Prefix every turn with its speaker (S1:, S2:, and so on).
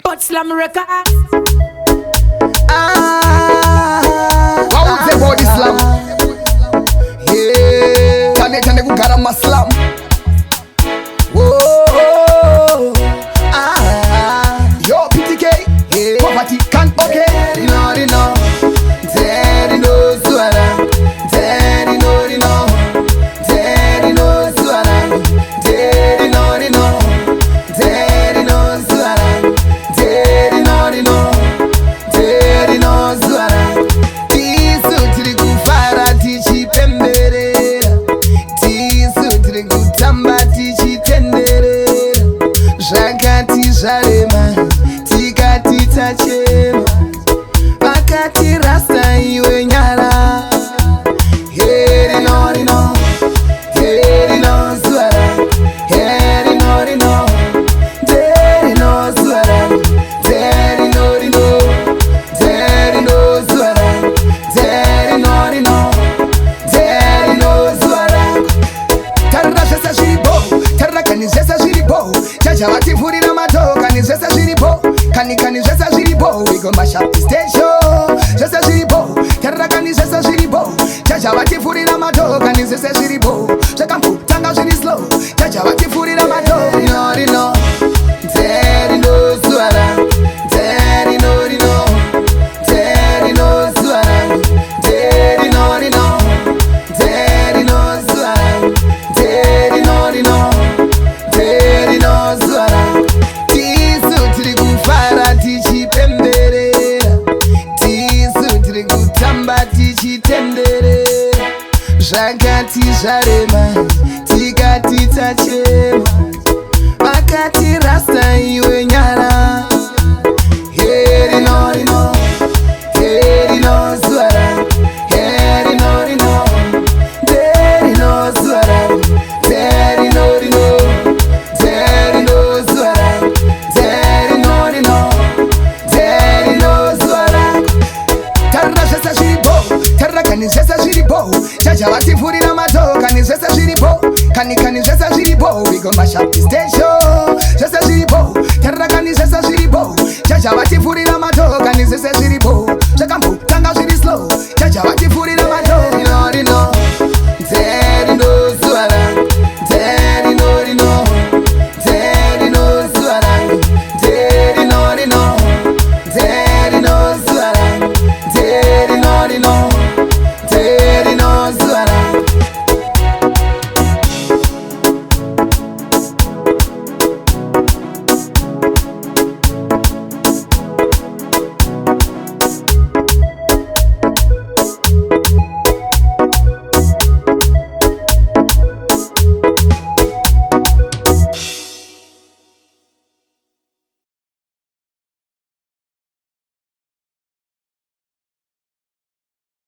S1: But Slam Records.
S2: How the body slam? Yeah, tane kugara maslam. Whoa, yo PTK, yeah. Poverty can't okay. Rino, Daddy knows Suara, Daddy no, Daddy knows Suara, Daddy no, Daddy knows Suara, Daddy no, Daddy knows Suara. Tisu tiri kufara tichi pemberera, tisu tiri kutamba tichi tenderera. Zvakati zvarema, tikati tachema, vakati rasta iwe nyara. Rino, Suara, Rino, Daddy knows Suara, Daddy no, Daddy knows Suara, Daddy no, Daddy knows Suara. Tarra zvese zviripo, tarra kani zvese zviripo, chacha vativhurira mato kani zvese zviripo, kani zvese zviripo, we go mash up the station. Zvese zviripo, tarra kani zvese zviripo, chacha vativhurira mato kani zvese zviripo, zvakambotanga zviri slow, chacha vativhurira mato. Rino, Daddy knows Suara, Daddy no, Daddy knows Suara, Daddy no, Daddy knows Suara, Daddy no, Daddy knows Suara. Tisu tiri kufara tichi pemberera, tisu tiri kutamba tichi tenderera. Zvakati zvarema, tikati tachema, vakati rasta iwe nyara. Rino, Suara, Rino, Daddy knows Suara, Daddy no, Daddy knows Suara, Daddy no, Daddy knows Suara. Tarra zvese zviripo, tarra kani zvese zviripo, chacha vativhurira mato kani zvese zviripo, kani zvese zviripo, we go mash up the station. Zvese zviripo, tarra kani zvese zviripo, chacha vativhurira mato